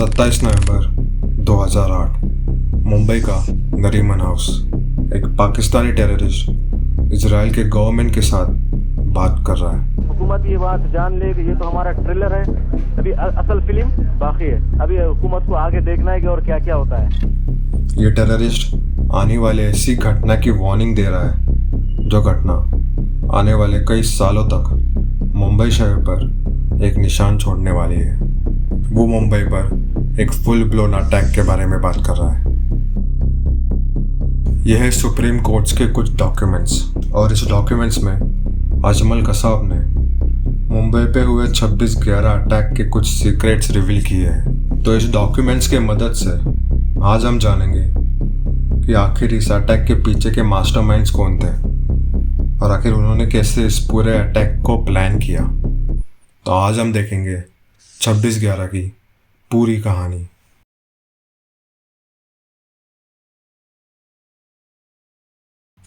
27 नवंबर 2008 मुंबई का नरीमन हाउस। एक Pakistani terrorist Israel के गवर्नमेंट के साथ बात कर रहा है। हुकूमत ये बात जान ले कि ये तो हमारा ट्रेलर है, अभी असल फिल्म बाकी है। अभी हुकूमत को आगे देखना है कि और क्या क्या होता है। ये टेररिस्ट आने वाले ऐसी घटना की वार्निंग दे रहा है जो घटना आने वाले कई सालों तक मुंबई शहर पर एक निशान छोड़ने वाली है। वो मुंबई पर एक फुल ब्लोन अटैक के बारे में बात कर रहा है। यह है सुप्रीम कोर्ट्स के कुछ डॉक्यूमेंट्स, और इस डॉक्यूमेंट्स में अजमल कसाब ने मुंबई पे हुए 26/11 अटैक के कुछ सीक्रेट्स रिवील किए हैं। तो इस डॉक्यूमेंट्स के मदद से आज हम जानेंगे कि आखिर इस अटैक के पीछे के मास्टरमाइंड्स कौन थे और आखिर उन्होंने कैसे इस पूरे अटैक को प्लान किया। तो आज हम देखेंगे 26/11 की पूरी कहानी।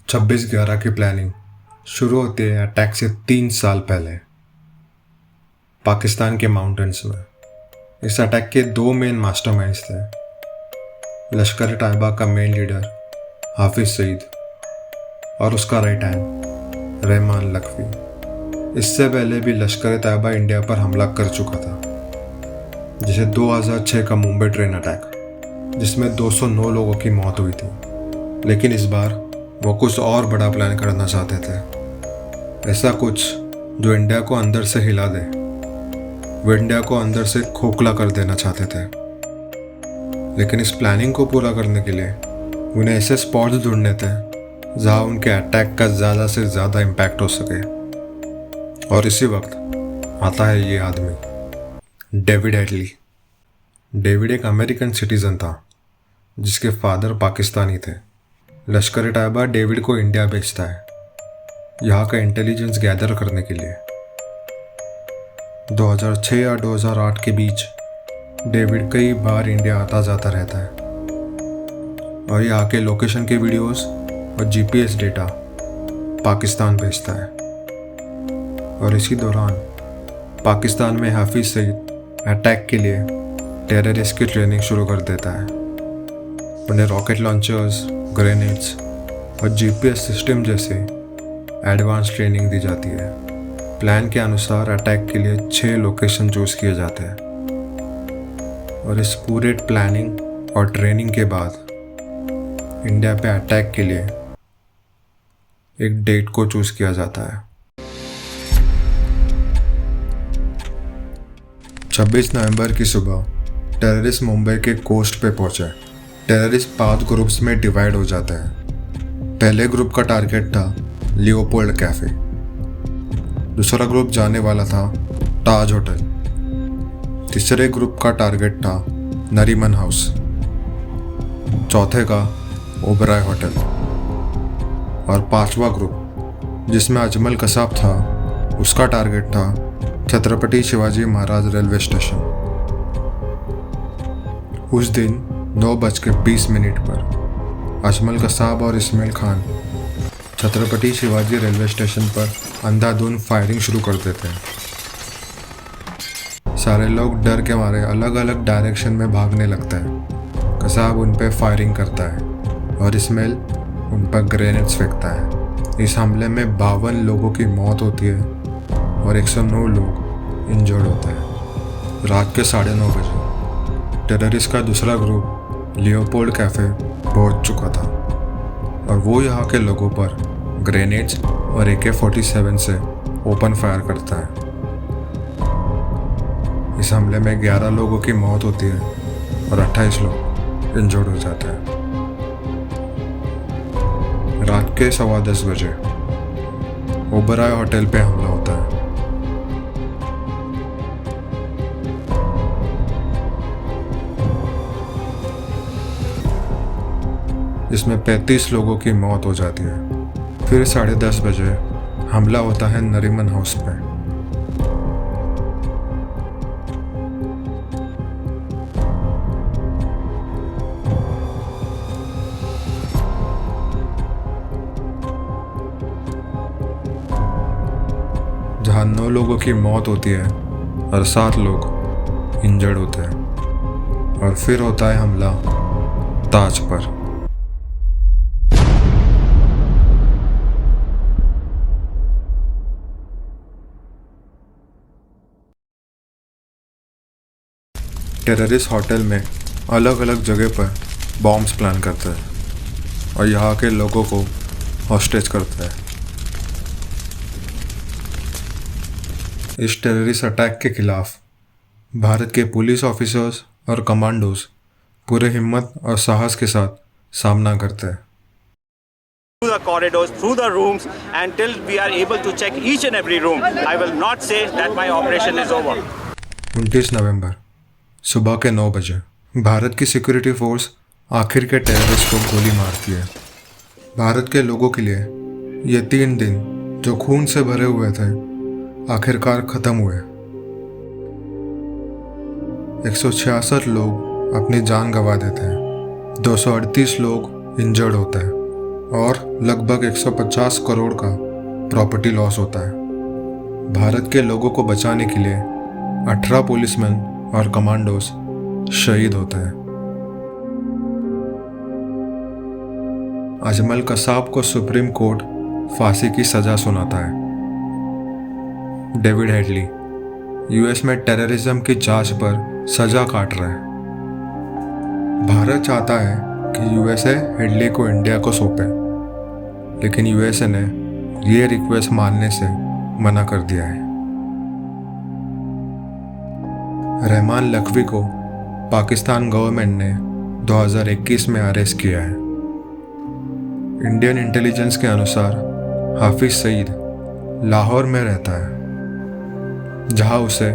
छब्बीस 11 की प्लानिंग शुरू होती है अटैक से 3 साल पहले पाकिस्तान के माउंटेन्स में। इस अटैक के 2 मेन मास्टरमाइंड्स थे। लश्कर तैयबा का मेन लीडर हाफिज सईद और उसका राइट हैंड रहमान लखवी। इससे पहले भी लश्कर तैयबा इंडिया पर हमला कर चुका था, जैसे 2006 का मुंबई ट्रेन अटैक जिसमें 209 लोगों की मौत हुई थी। लेकिन इस बार वो कुछ और बड़ा प्लान करना चाहते थे, ऐसा कुछ जो इंडिया को अंदर से हिला दे। वो इंडिया को अंदर से खोखला कर देना चाहते थे। लेकिन इस प्लानिंग को पूरा करने के लिए उन्हें ऐसे स्पॉट्स ढूंढने थे जहां उनके अटैक का ज़्यादा से ज़्यादा इम्पैक्ट हो सके। और इसी वक्त आता है ये आदमी, डेविड हेडली। डेविड एक अमेरिकन सिटीज़न था जिसके फादर पाकिस्तानी थे। लश्कर तैयबा डेविड को इंडिया भेजता है यहाँ का इंटेलिजेंस गैदर करने के लिए। 2006 या 2008 के बीच डेविड कई बार इंडिया आता जाता रहता है और यहाँ के लोकेशन के वीडियोस और जीपीएस डेटा पाकिस्तान भेजता है। और इसी दौरान पाकिस्तान में हाफिज सईद अटैक के लिए टेररिस्ट की ट्रेनिंग शुरू कर देता है। उन्हें रॉकेट लॉन्चर्स, ग्रेनेड्स और जीपीएस सिस्टम जैसे एडवांस ट्रेनिंग दी जाती है। प्लान के अनुसार अटैक के लिए 6 लोकेशन चूज किए जाते हैं। और इस पूरे प्लानिंग और ट्रेनिंग के बाद इंडिया पे अटैक के लिए एक डेट को चूज किया जाता है। 26 नवंबर की सुबह टेररिस्ट मुंबई के कोस्ट पे पहुंचे। टेररिस्ट 5 ग्रुप्स में डिवाइड हो जाते हैं। पहले ग्रुप का टारगेट था लियोपोल्ड कैफे। दूसरा ग्रुप जाने वाला था ताज होटल। तीसरे ग्रुप का टारगेट था नरीमन हाउस। चौथे का ओबराय होटल। और 5वां ग्रुप जिसमें अजमल कसाब था, उसका टारगेट था छत्रपति शिवाजी महाराज रेलवे स्टेशन। उस दिन 9:20 पर अजमल कसाब और इस्माइल खान छत्रपति शिवाजी रेलवे स्टेशन पर अंधाधुंध फायरिंग शुरू कर देते हैं। सारे लोग डर के मारे अलग अलग डायरेक्शन में भागने लगते हैं। कसाब उन पर फायरिंग करता है और इस्माइल उन पर ग्रेनेड्स फेंकता है। इस हमले में 52 लोगों की मौत होती है और 109 लोग इंजर्ड होते हैं। रात के 9:30 बजे टेररिस्ट का दूसरा ग्रुप लियोपोल्ड कैफे पहुंच चुका था और वो यहाँ के लोगों पर ग्रेनेड्स और AK-47 से ओपन फायर करता है। इस हमले में 11 लोगों की मौत होती है और 28 लोग इंजर्ड हो जाते हैं। रात के 10:15 बजे ओबराय होटल पे हमला होता है। जिसमें 35 लोगों की मौत हो जाती है। फिर 10:30 बजे हमला होता है नरीमन हाउस पे। जहां 9 लोगों की मौत होती है और 7 लोग इंजर्ड होते हैं। और फिर होता है हमला ताज पर। टेररिस्ट होटल में अलग अलग जगह पर बॉम्ब्स प्लान करता है और यहाँ के लोगों को हॉस्टेज करता है। इस टेररिस्ट अटैक के खिलाफ भारत के पुलिस ऑफिसर्स और कमांडोज पूरे हिम्मत और साहस के साथ सामना करते हैं। Through the corridors, through the rooms, until we are able to check each and every room. I will not say that my operation is over. 29 नवंबर सुबह के 9 बजे भारत की सिक्योरिटी फोर्स आखिर के टेररिस्ट को गोली मारती है। भारत के लोगों के लिए ये 3 दिन जो खून से भरे हुए थे आखिरकार ख़त्म हुए। 166 लोग अपनी जान गंवा देते हैं, 238 लोग इंजर्ड होते हैं और लगभग 150 करोड़ का प्रॉपर्टी लॉस होता है। भारत के लोगों को बचाने के लिए 18 पुलिसमैन और कमांडोज शहीद होते हैं। अजमल कसाब को सुप्रीम कोर्ट फांसी की सजा सुनाता है। डेविड हेडली यूएस में टेररिज्म की जांच पर सजा काट रहा है। भारत चाहता है कि यूएसए हेडली को इंडिया को सौंपे, लेकिन यूएसए ने ये रिक्वेस्ट मानने से मना कर दिया है। रहमान लखवी को पाकिस्तान गवर्नमेंट ने 2021 में अरेस्ट किया है। इंडियन इंटेलिजेंस के अनुसार हाफिज सईद लाहौर में रहता है, जहां उसे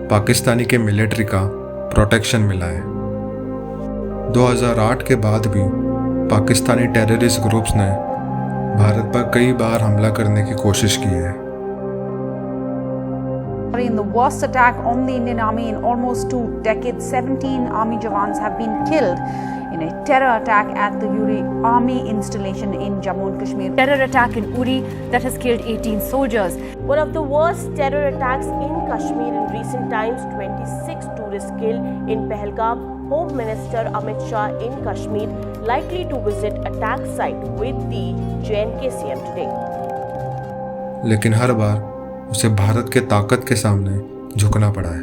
पाकिस्तानी के मिलिट्री का प्रोटेक्शन मिला है। 2008 के बाद भी पाकिस्तानी टेररिस्ट ग्रुप्स ने भारत पर कई बार हमला करने की कोशिश की है। In the worst attack on the Indian Army in almost 2 decades, 17 Army jawans have been killed in a terror attack at the Uri Army installation in Jammu and Kashmir. Terror attack in Uri that has killed 18 soldiers. One of the worst terror attacks in Kashmir in recent times, 26 tourists killed in Pahalgam. Home Minister Amit Shah in Kashmir likely to visit attack site with the J&K CM today. लेकिन हर बार उसे भारत के ताकत के सामने झुकना पड़ा है।